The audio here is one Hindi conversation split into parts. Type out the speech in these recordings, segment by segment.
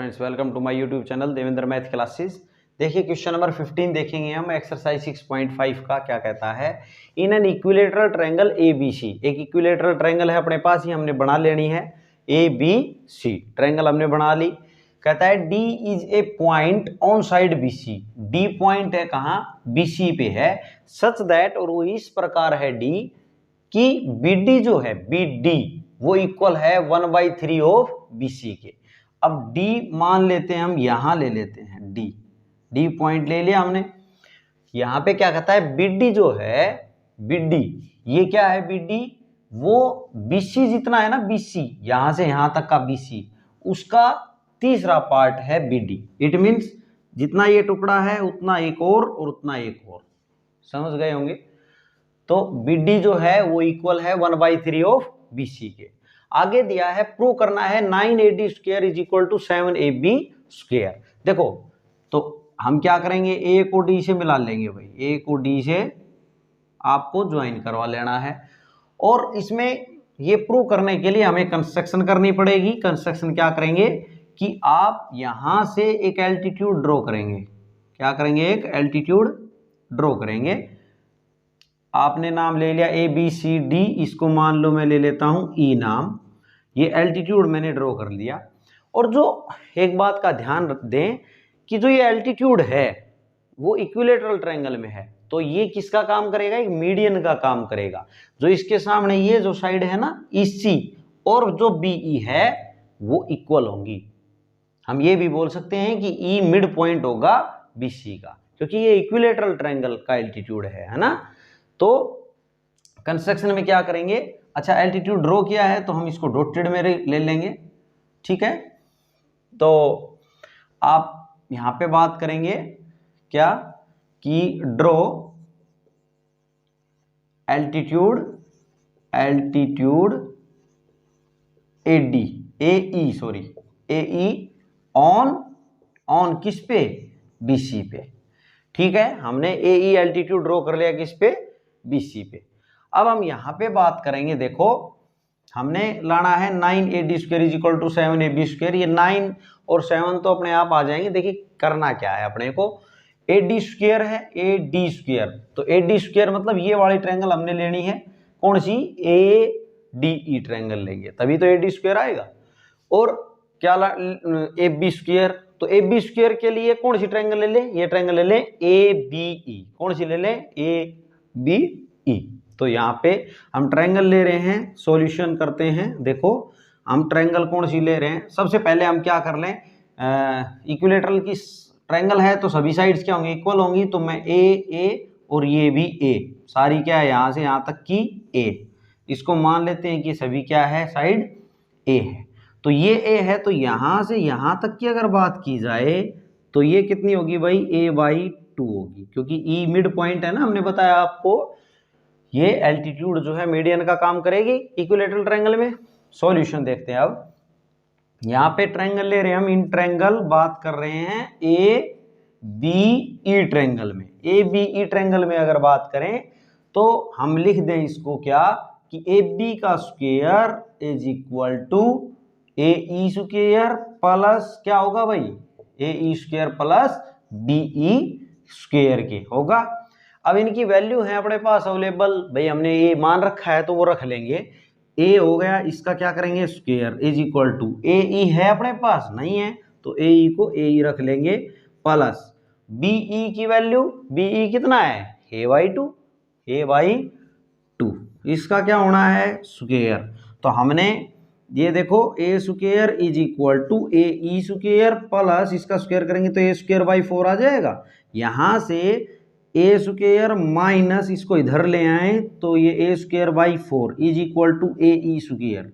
Friends, welcome to my YouTube channel Devendra math classes. देखिए क्वेश्चन नंबर 15 देखेंगे हम। एक्सरसाइज 6.5 का क्या कहता है। In an equilateral triangle A B C, एक इक्विलेटरल ट्रायंगल है अपने पास, ये हमने बना लेनी है। ए बी सी ट्रायंगल हमने बना ली। कहता है D is a point on side B C. D point है कहाँ, बी सी पे है। सच दैट, और वो इस प्रकार है डी कि बी डी जो है, बी डी वो इक्वल है 1/3 ऑफ बी सी के। अब D मान लेते हैं हम, यहां ले लेते हैं D पॉइंट ले लिया हमने। यहां पे क्या कहता है, BD जो है, BD ये क्या है, BD वो BC जितना है ना, BC यहां से यहां तक का BC, उसका तीसरा पार्ट है BD। इट मीन्स जितना ये टुकड़ा है उतना एक और उतना एक और, समझ गए होंगे। तो BD जो है वो इक्वल है 1/3 ऑफ BC के। आगे दिया है प्रूव करना है 9AD square is equal to 7AB square. देखो तो हम क्या करेंगे, A को D से मिला लेंगे भाई, A को D से आपको ज्वाइन करवा लेना है। और इसमें ये प्रूव करने के लिए हमें कंस्ट्रक्शन करनी पड़ेगी। कंस्ट्रक्शन क्या करेंगे कि आप यहां से एक एल्टीट्यूड ड्रॉ करेंगे। क्या करेंगे, एक एल्टीट्यूड ड्रॉ करेंगे। आपने नाम ले लिया ए बी सी डी, इसको मान लो मैं ले लेता हूं ई नाम। ये एल्टीट्यूड मैंने ड्रॉ कर लिया। और जो एक बात का ध्यान दें कि जो ये एल्टीट्यूड है वो इक्विलेटरल ट्रायंगल में है, तो ये किसका काम करेगा, एक मीडियन का काम करेगा। जो इसके सामने ये जो साइड है ना EC और जो BE है वो इक्वल होंगी। हम ये भी बोल सकते हैं कि E मिड पॉइंट होगा BC का, क्योंकि ये इक्विलेटरल ट्रायंगल का एल्टीट्यूड है ना। तो कंस्ट्रक्शन में क्या करेंगे, अच्छा एल्टीट्यूड ड्रॉ किया है तो हम इसको डॉटेड में ले लेंगे, ठीक है। तो आप यहां पे बात करेंगे क्या कि ड्रॉ एल्टीट्यूड AE ऑन किस पे, BC पे, ठीक है। हमने AE एल्टीट्यूड ड्रॉ कर लिया किस पे, BC पे। अब हम यहां पे बात करेंगे, देखो हमने लाना है 9AD square is equal to 7AB square. ये 9 और 7 तो अपने आप आ जाएंगे। देखिए करना क्या है अपने को, AD स्क्वायर है, AD स्क्वायर, तो AD स्क्वायर मतलब ये वाली ट्रायंगल हमने लेनी है। कौन सी, ADE ट्रायंगल लेंगे तभी तो AD स्क्वायर आएगा। और क्या AB स्क्वायर, तो AB स्क्वायर के लिए कौन सी ट्रायंगल ले ले, ये ट्रायंगल ले ले ABE। कौन सी ले ले, ABE। तो यहाँ पे हम ट्रायंगल ले रहे हैं, सॉल्यूशन करते हैं। देखो हम ट्रायंगल कौन सी ले रहे हैं, सबसे पहले हम क्या कर लें, इक्विलेटरल की ट्रायंगल है तो सभी साइड्स क्या होंगी, इक्वल होंगी। तो मैं A और ये भी A, सारी क्या है यहाँ से यहाँ तक की A, इसको मान लेते हैं कि सभी क्या है, साइड A है। तो ये A है, तो यहाँ से यहाँ तक की अगर बात की जाए तो ये कितनी होगी भाई, A/2 होगी, क्योंकि E मिड पॉइंट है ना, हमने बताया आपको। ये एल्टीट्यूड जो है मीडियन का काम करेगी इक्विलेटरल ट्रायंगल में। सॉल्यूशन देखते हैं। अब यहाँ पे ट्रायंगल ले रहे हैं हम, इन ट्रायंगल बात कर रहे हैं ABE ट्रायंगल में। ABE ट्रायंगल में अगर बात करें तो हम लिख दें इसको क्या कि AB का square is equal to AE square plus क्या होगा भाई, AE square plus BE square के होगा। अब इनकी वैल्यू है अपने पास अवेलेबल, भाई हमने ये मान रखा है तो वो रख लेंगे। A हो गया, इसका क्या करेंगे, square is equal to AE है अपने पास, नहीं है तो AE को AE रख लेंगे, प्लस BE की वैल्यू, BE कितना है, A/2, इसका क्या होना है, स्क्वायर। तो हमने ये देखो A square is equal to AE square plus इसका स्क्वायर करेंगे तो A²/4 आ जाएगा। यहां से A स्क्वायर माइनस इसको इधर ले आए तो ये A²/4 is equal to AE square.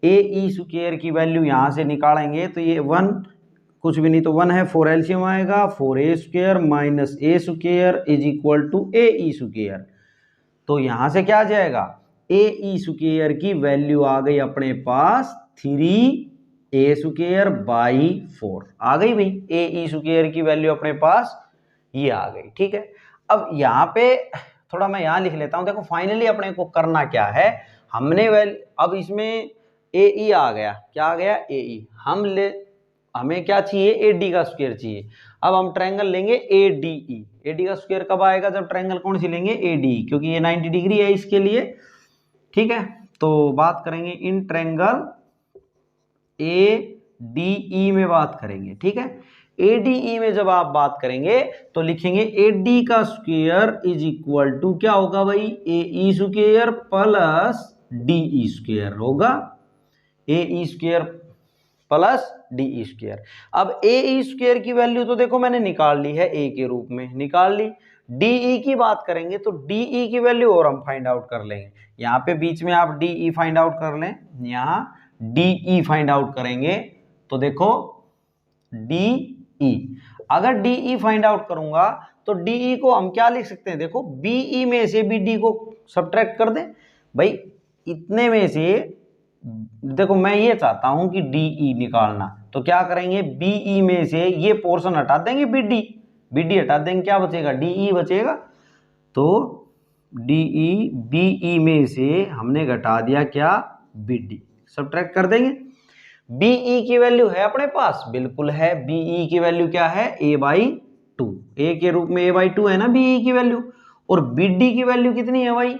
AE square की वैल्यू यहां से निकालेंगे तो ये 1 कुछ भी नहीं तो 1 है, 4 एलसीएम आएगा, 4A² minus A square is equal to AE square. तो यहां से क्या आ जाएगा, AE स्क्वायर की वैल्यू आ गई अपने पास 3A²/4 आ गई भाई। AE स्क्वायर की वैल्यू अपने पास ये आ गई, ठीक है। अब यहाँ पे थोड़ा मैं यहाँ लिख लेता हूँ। देखो फाइनली अपने को करना क्या है, हमने अब इसमें AE आ गया, क्या आ गया, AE। हमें क्या चाहिए, ए डी का स्क्वायर चाहिए। अब हम ट्रायंगल लेंगे A D E. A D का स्क्वायर कब आएगा, जब ट्रायंगल कौन सी लेंगे, ए डी, क्योंकि ये 90 डिग्री है इसके लिए। ठीक है, तो बात करेंगे in triangle A D E में बात करेंगे। ठीक है, ए डी ई में जब आप बात करेंगे तो लिखेंगे ए डी का स्क्वायर इज इक्वल टू क्या होगा भाई, A E square plus D E square होगा, A E square plus D E square. अब ए ई स्क्वायर की वैल्यू तो देखो मैंने निकाल ली है, ए के रूप में निकाल ली। डी ई की बात करेंगे तो डी ई की वैल्यू और हम फाइंड आउट कर लेंगे। यहाँ पे बीच में आप डी ई फाइंड आउट कर लें, यहाँ डी ई फाइंड आउट करेंगे तो देखो डी ई, अगर डी ई फाइंड आउट करूंगा तो डी ई को हम क्या लिख सकते हैं, देखो बी ई में से बी डी को सब्ट्रैक्ट कर दें भाई, इतने में से देखो मैं ये चाहता हूं कि डी ई निकालना, तो क्या करेंगे, बी ई में से ये पोर्शन हटा देंगे, बी डी हटा देंगे, क्या बचेगा, डी ई बचेगा। तो डी ई बी ई में से हमने घटा दिया क्या, बी डी, सब्ट्रैक्ट कर देंगे। बीई की वैल्यू है अपने पास, बिल्कुल है, बीई की वैल्यू क्या है, a/2, ए के रूप में a/2 है ना बीई की वैल्यू। और बीडी की वैल्यू कितनी है भाई,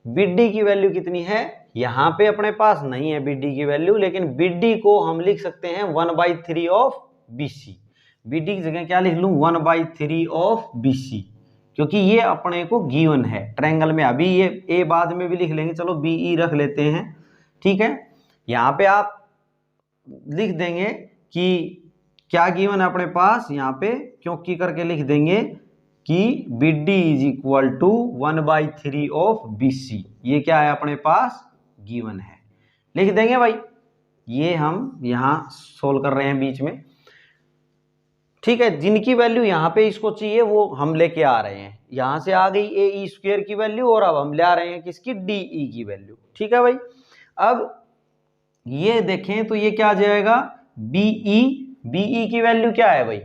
बीडी की वैल्यू कितनी है, यहाँ पे अपने पास नहीं है बीडी की वैल्यू, लेकिन बीडी को हम लिख सकते हैं 1/3 ऑफ बीसी। बीडी की जगह क्या लिख लूं, 1/3 ऑफ बीसी, क्योंकि ये अपने को गिवन है ट्रायंगल में। अभी ये ए बाद में भी लिख लेंगे, चलो बीई रख लेते हैं। ठीक है, यहाँ पे आप लिख देंगे कि क्या गिवन है अपने पास, यहाँ पे क्योंकि करके लिख देंगे कि B D is equal to 1/3 of B C, ये क्या है अपने पास, गिवन है, लिख देंगे भाई। ये हम यहाँ सोल्व कर रहे हैं बीच में। ठीक है, जिनकी वैल्यू यहाँ पे इसको चाहिए वो हम लेके आ रहे हैं, यहाँ से आ गई ए ई स्क्वायर की वैल्यू, और अब हम ले आ रहे हैं किसकी, डी ई की वैल्यू। ठीक है भाई, अब ये देखें तो ये क्या आ जाएगा, बीई की वैल्यू क्या है भाई,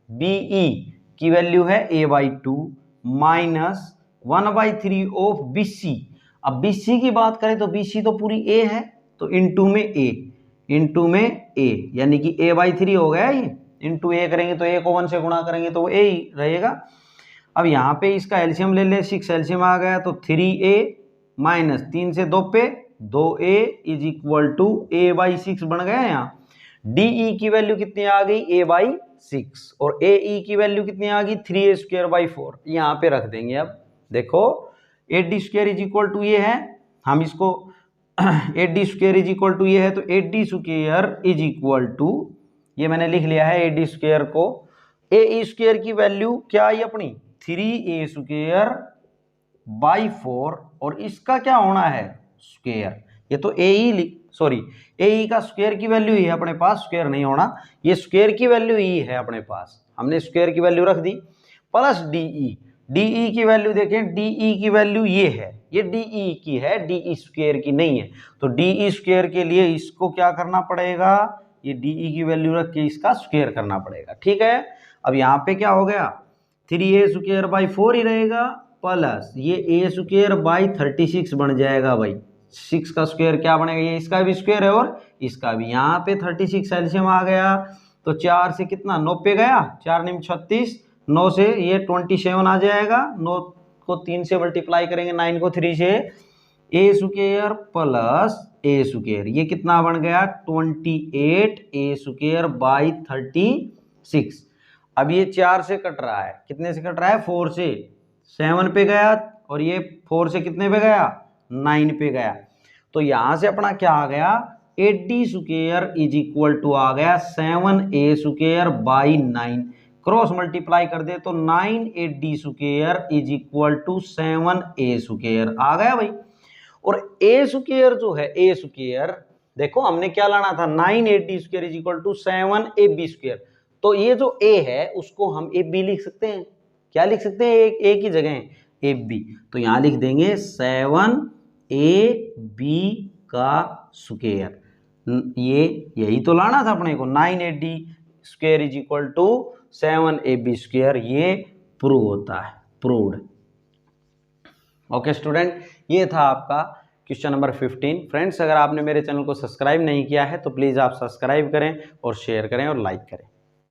बीई की वैल्यू है a/2 माइनस 1/3 ऑफ बीसी। अब बीसी की बात करें तो बीसी तो पूरी ए है, तो इनटू में ए, यानी कि a/3 हो गया ये, इनटू ए करेंगे तो ए को 1 से गुणा करेंगे तो वो ए ही रहेगा। अब यहाँ पे इसका एलसीएम ले ले, 6 एलसीएम आ गया तो 3a माइनस 3 से 2 पे 2a is equal to a/6 बन गया यहाँ। डी की वैल्यू कितनी आ गई, a/6, और ए की वैल्यू कितनी आ गई, 3a²/4, यहाँ पे रख देंगे। अब देखो AD² इज इक्वल टू ये है, हम इसको AD² इज इक्वल टू ये है, तो AD² इज इक्वल टू, ये मैंने लिख लिया है AD² को, AE² की वैल्यू क्या आई अपनी 3a²/4, और इसका क्या होना है स्क्वायर, ये तो ए का स्क्वायर की वैल्यू ही है अपने पास, स्क्वायर नहीं होना, ये स्क्वायर की वैल्यू ही है अपने पास, हमने स्क्वायर की वैल्यू रख दी, प्लस डीई की वैल्यू देखें, डीई की वैल्यू ये है, ये डीई की है, DE² की नहीं है, तो DE² के लिए इसको क्या करना पड़ेगा, ये डीई की वैल्यू रख के इसका स्क्वायर करना पड़ेगा। ठीक है, अब यहाँ पे क्या हो गया, 3a²/4 ही रहेगा, प्लस ये a²/36 बन जाएगा भाई, 6 का स्क्वायर क्या बनेगा, ये इसका भी स्क्वायर है और इसका भी, यहाँ पे 36 एलसीएम आ गया, तो 4 से कितना 9 पे गया, 4 9 36, 9 से ये 27 आ जाएगा, 9 को 3 से मल्टीप्लाई करेंगे, 9 को 3 से, a² प्लस a², ये कितना बन गया 28a²/36। अब ये 4 से कट रहा है, कितने से कट रहा है, 4 से, 7 पे गया, और ये 4 से कितने पे गया, 9 पे गया, तो यहां से अपना क्या आ गया, AD² इज इक्वल टू आ गया 7a²/9, क्रॉस मल्टीप्लाई कर दे तो 9AD² is equal to 7a² आ गया भाई। और a² जो है, a² देखो हमने क्या लाना था, 9AD² is equal to 7ab², तो ये जो a है उसको हम ab लिख सकते हैं, क्या लिख सकते हैं, a की जगह ab, तो यहां लिख देंगे 7ab का स्क्वायर, ये यही तो लाना था अपने को, 9AD² is equal to 7ab², ये प्रूव होता है, प्रूव्ड। ओके स्टूडेंट, ये था आपका क्वेश्चन नंबर 15। फ्रेंड्स, अगर आपने मेरे चैनल को सब्सक्राइब नहीं किया है तो प्लीज़ आप सब्सक्राइब करें और शेयर करें और लाइक करें।